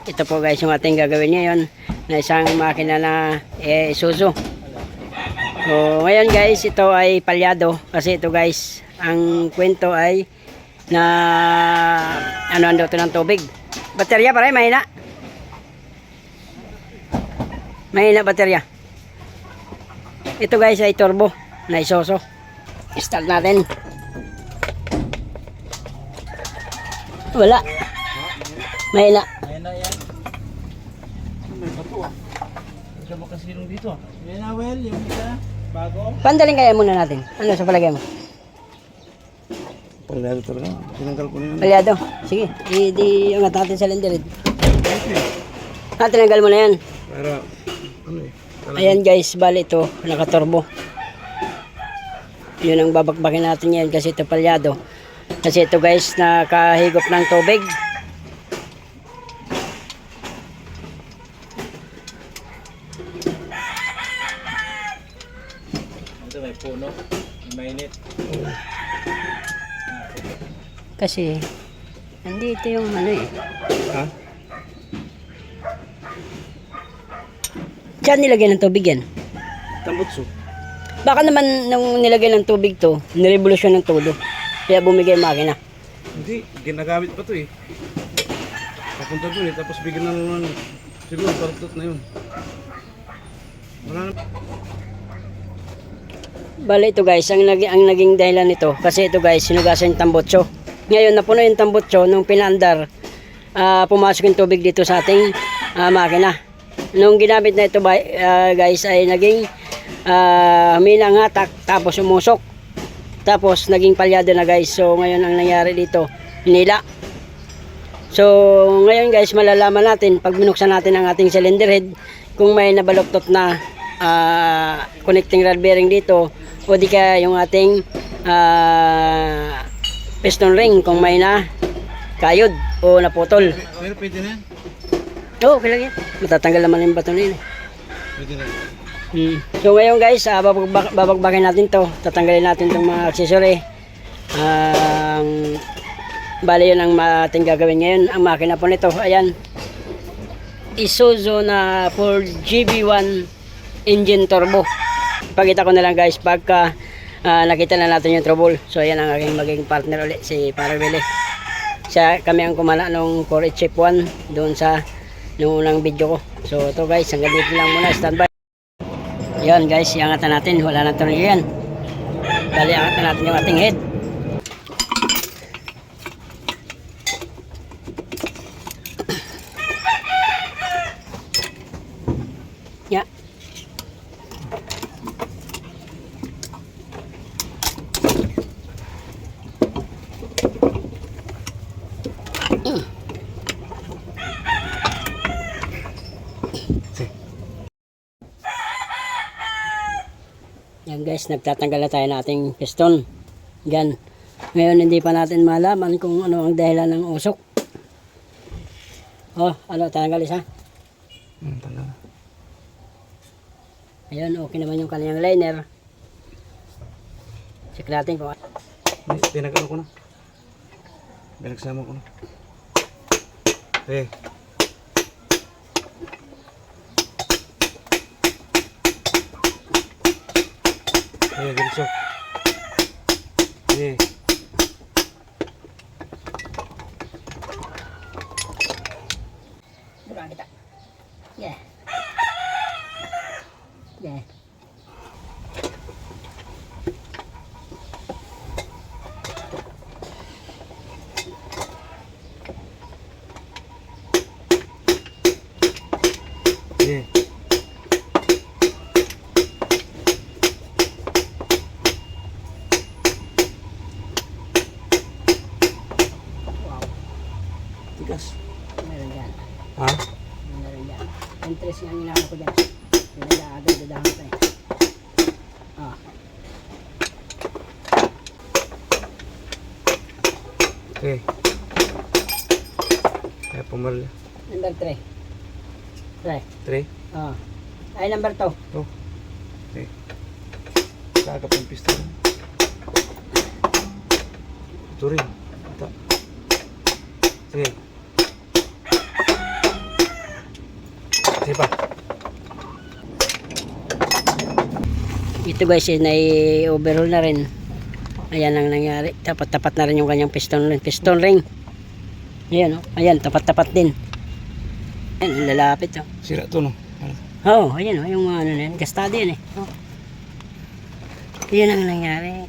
ito po guys yung ating gagawin ngayon na isang makina na Isuzu. So ngayon guys, ito ay palyado kasi ito guys, ang kwento ay na ano ito ng tubig. Baterya pare, mahina. Mahina baterya. Ito guys ay turbo na Isuzu. Start natin. Wala. Mahina. Mahina yan. May bato ah. Hindi ka makasilong dito ah. Yan na well, yung isa. Bago. Pandaling kaya muna natin. Ano sa palagay mo? Palyado talaga. Tinanggal ko na yun. Palyado. Sige. Di angat natin sa lenderid. Tinanggal mo na yan. Para ano eh. Ayan guys, bali ito. Nakaturbo. Yun ang babakbakin natin yan kasi ito palyado. Kasi ito guys, nakahigop ng tubig. Ito may puno. May mainit. Kasi, nandito yung ano eh. Ha? Diyan nilagay ng tubig yan. Tambutso. Baka naman nung nilagay ng tubig to, nirevolusyon ng todo. Kaya bumigay yung makina. Hindi, ginagamit pa to eh. Papunta doon eh, tapos bigyan na naman. Siguro, partot na yun. Wala na. Bale ito guys, ang naging dahilan nito, kasi ito guys, sinugasan yung tambutso. Ngayon, napuno yung tambutso, nung pinaandar, pumasok yung tubig dito sa ating makina. Nung ginamit na ito guys, ay naging humina ang hatak, tapos umusok. Tapos naging palyado na guys. So ngayon ang nangyari dito, hinila. So ngayon guys, malalaman natin pag binuksan natin ang ating cylinder head kung may nabaluktot na connecting rod bearing dito o di kaya yung ating piston ring kung may na kayod o naputol. Pero pwede na yan. Oo, okay lang yan. Matatanggal naman yung bato na yun. Pwede na yan. So ngayon guys, babagbakin natin to. Tatanggalin natin itong mga accessory. Bali yun ang ating gagawin ngayon. Ang makina po nito, ayan, Isuzu na 4GB1 engine turbo. Pakita ko na lang guys pagka nakita na natin yung trouble. So ayan ang aking maging partner ulit, si Parabele. Siya, kami ang kumala nung 4HF1 doon sa nung unang video ko. So ito guys, hanggang dito lang muna, standby. Yan guys, iangatan natin, wala na tuloy yan. Bali, angatan natin yung ating head. Ya. Yan guys, nagtatanggal na tayo ng ating piston. Yan. Ngayon hindi pa natin malaman kung ano ang dahilan ng usok. Oh, ano, tanggal isa? Tanggal. Ayun, okay naman yung kanyang liner. Check natin kung Pinag-ano ko na. Pinagsama ko na. Eh. Ayan, ganito. Eh. bukan kita. Yeah. Yeah. Eh. Tigas. Meron dyan. Ha? Meron dyan. Interest nga ang inaano ko dyan. Pinag-aagad-dadahan ko eh. Ah. Okay. Kaya pumal. Number 3. 3. Ah. Ay, number 2. Oh. Okay. Kakap ng piston. Ito rin. Ito. Sige. Sige pa. Ito guys, nai-overhaul na rin. Ayan ang nangyari. Tapat-tapat na rin yung kanyang piston ring. Ayan, oh. Ayan, tapat-tapat din. Ayan, lalapit. Oh. Sira to, no? Oo, ayan, oh. Yung mga ano na yan. Gastado yan eh. Oh. Ayan ang nangyari.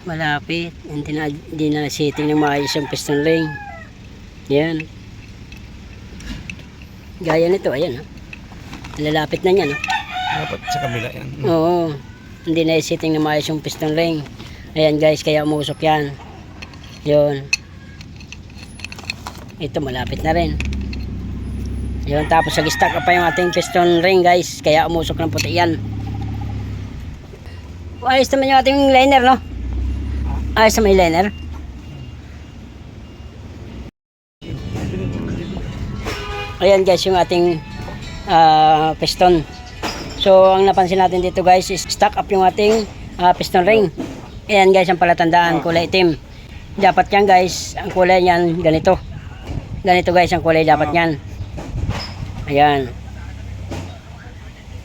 Malapit. Hindi na setting ng maayos yung piston ring. Ayan. Gaya nito, ayan. Oh. Lalapit na yan. Oh. Dapat sa kabila yan. Oo. Hindi na setting na maayos yung piston ring. Ayan guys, kaya umusok yan. Yun. Ito malapit na rin. Yun, tapos nag-stack up pa yung ating piston ring guys. Kaya umusok ng puti yan. Ayos naman yung ating liner, no? Ayos naman yung liner. Ayan guys, yung ating piston. So, ang napansin natin dito guys is stack up yung ating piston ring. Ayan guys, ang palatandaan, kulay itim. Dapat yan guys, ang kulay niyan ganito. Ganito guys, ang kulay dapat niyan. Ayan.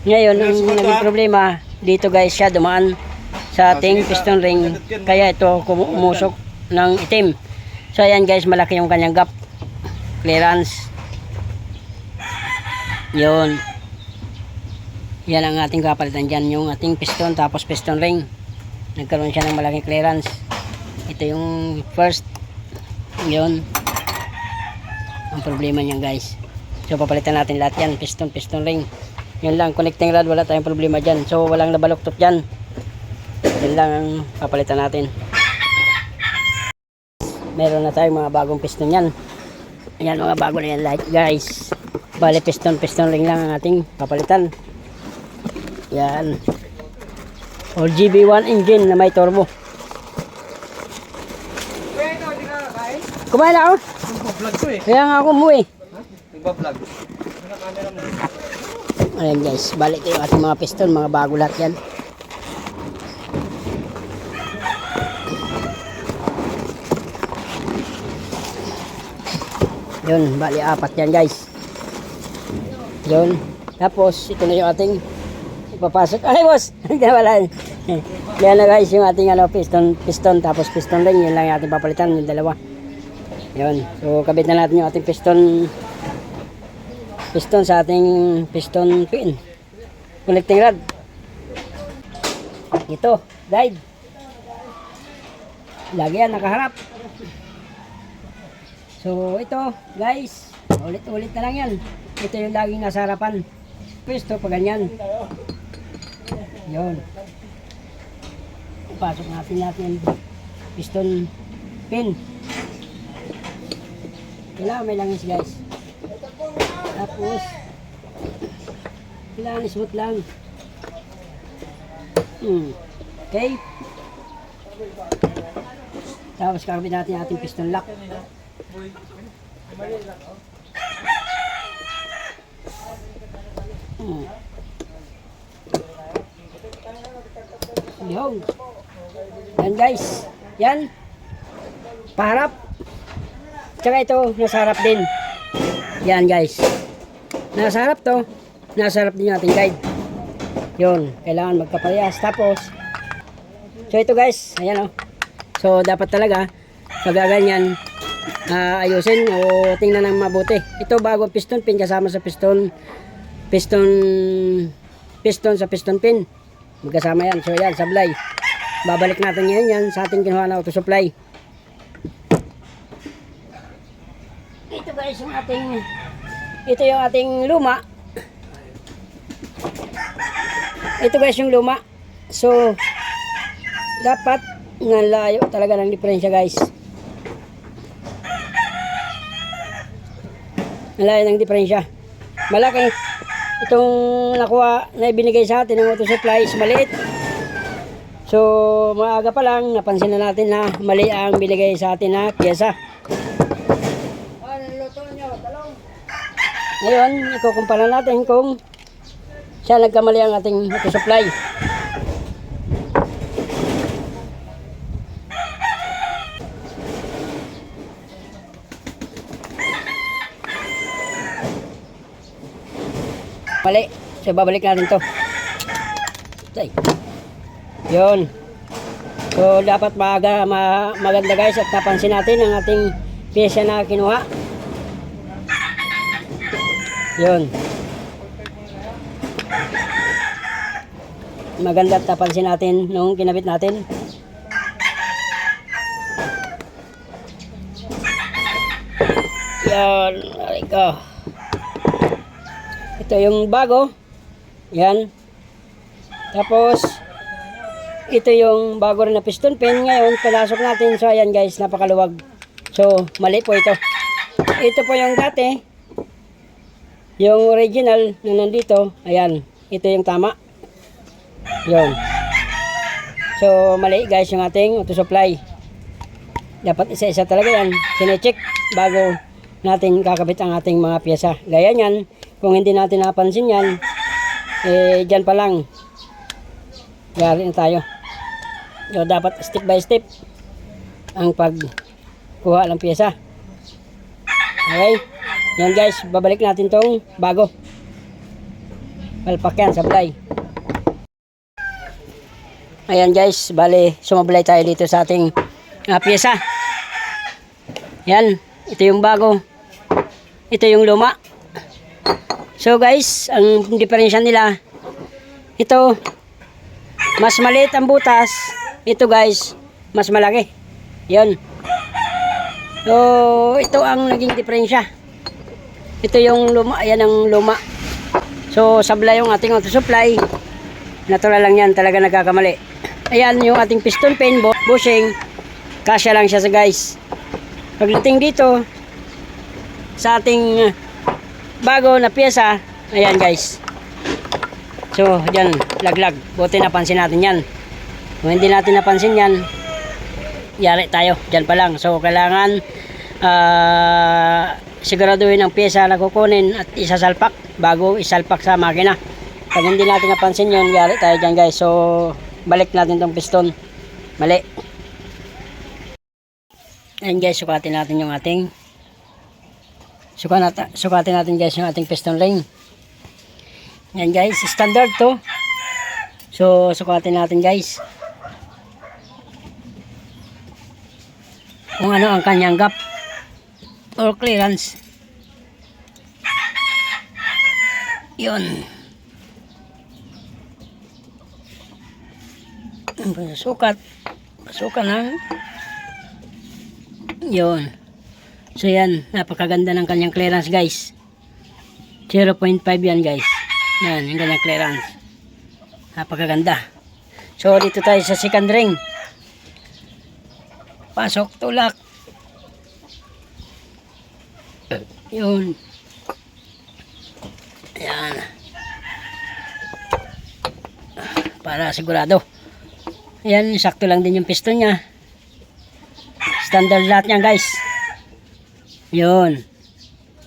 Ngayon, ang naging problema, dito guys siya dumaan sa ating piston ring. Kaya ito umusok ng itim. So, ayan guys, malaki yung kanyang gap. Clearance. Yun. Yan ang ating kapalitan dyan, yung ating piston tapos piston ring. Nagkaroon siya ng malaking clearance. Ito yung first. Yun ang problema niyan guys. So papalitan natin lahat yan, piston ring. Yun lang, connecting rod, wala tayong problema dyan. So walang nabaluktot dyan. Yun lang ang papalitan natin. Meron na tayong mga bagong piston yan. Ayan, mga bago na yan lahat guys. Bale piston ring lang ang ating papalitan. Yan. All GB1 engine na may turbo. Kumain na ako. Nagpa-vlog to eh. Kaya nga ako umuwi. Nagpa-vlog. Ayan guys, balik ito yung ating mga piston, mga bago lahat yan. Yun, bali apat yan guys. Yun. Tapos, ito na yung ating ipapasok. Ay boss! Wala. Yan na guys, yung ating piston, tapos piston ring. Yun lang yung ating papalitan, yung dalawa. Yun. So, kabit na natin yung ating piston sa ating piston pin. Connecting rod. Ito, guide. Lagi yan, nakaharap. So, ito, guys. Ulit-ulit na lang yan. Ito yung laging nasa harapan. Pisto, pa ganyan. Yun. Pasok natin piston pin. Kailangan may langis guys. Tapos kailangan smooth lang. Okay. Tapos kakabit natin ating piston lock. Yun. Yan guys. Yan. Paharap. Tsaka ito, nasa harap din. Yan guys. Nasa harap to. Nasa harap din yung ating guide. Yun. Kailangan magkaparehas. Tapos, so ito guys. Ayan o. So, dapat talaga, pagaganyan, ayusin o tingnan ng mabuti. Ito bago piston pin kasama sa piston sa piston pin. Magkasama yan. So yan, sablay. Babalik natin ngayon yan sa ating kinuha na auto supply. Ito guys yung ating luma. Ito guys yung luma. So dapat nalayo talaga ng diferensya guys. Nalayo ng diferensya. Malaki. Itong nakuha na ibinigay sa atin ng auto supply is maliit. So maaga pa lang napansin na natin na mali ang binigay sa atin na pyesa. Ngayon ikukumpara natin kung siya nagkamali ang ating auto supply. Mali. So, babalik natin to. Ay. Yun. So, dapat maganda guys at napansin natin ang ating pyesa na kinuha. Yun. Maganda at napansin natin nung kinabit natin. Yan. Aray ko. Ito yung bago. Yan. Tapos, ito yung bago rin na piston pin. Ngayon, pinasok natin. So, ayan guys, napakaluwag. So, mali po ito. Ito po yung dati. Yung original na nandito. Ayan. Ito yung tama. Yun. So, mali guys yung ating auto supply. Dapat isa-isa talaga yan. Sinecheck bago natin kakabit ang ating mga pyesa. Gaya nyan. Kung hindi natin napansin yan, dyan pa lang. Gari na tayo. So, dapat step by step ang pagkuha ng pyesa. Okay? Yan guys, babalik natin tong bago. Palpak yan, sablay. Ayan guys, bali sumablay tayo dito sa ating pyesa. Yan, ito yung bago. Ito yung luma. So guys, ang diferensya nila, ito, mas maliit ang butas. Ito guys, mas malaki. Yan. So, ito ang naging diferensya. Ito yung luma, ayan ang luma. So, sablay yung ating auto supply. Natural lang yan, talaga nagkakamali. Ayan yung ating piston pin, bushing. Kasya lang siya sa guys. Pagdating dito, sa ating bago na pyesa, ayan guys. So, dyan, laglag. Buti napansin natin yan. Kung hindi natin napansin yan, yari tayo. Dyan pa lang. So, kailangan siguraduhin ang pyesa na kukunin at isasalpak bago isalpak sa makina. Pag hindi natin napansin yun, yari tayo dyan guys. So, balik natin tong piston. Mali. Ayan guys, sukatin natin yung ating sukatin natin guys yung ating piston ring. Yan guys, standard to. So, sukatin natin guys. Kung ano ang kanyang gap or clearance. Yun. Sukat. Pasukan na. Yun. So yan, napakaganda ng kanyang clearance guys. 0.5 yan guys. Yan, yung kanyang clearance. Napakaganda. So dito tayo sa second ring. Pasok, tulak. Yun. Yan. Para sigurado. Yan, sakto lang din yung piston niya. Standard lahat niyan guys. Yun.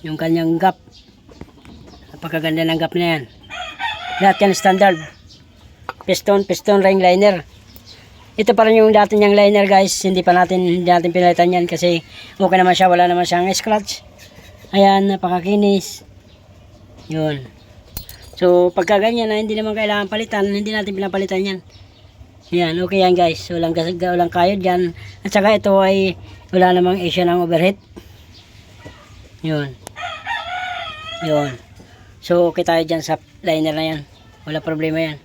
Yung kanyang gap. Napakaganda ng gap na yan. Lahat yan standard. Piston ring liner. Ito pa rin yung dati niyang liner guys. Hindi natin pinalitan yan kasi okay naman siya. Wala naman siyang scratch. Ayan, napakakinis. Yun. So, pagka ganyan na hindi naman kailangan palitan, hindi natin pinapalitan yan. Yan, okay yan guys. Walang kayod yan. At saka ito ay wala namang issue ng overheat. Yun. Yun. So, okay tayo dyan sa liner na yan. Wala problema yan.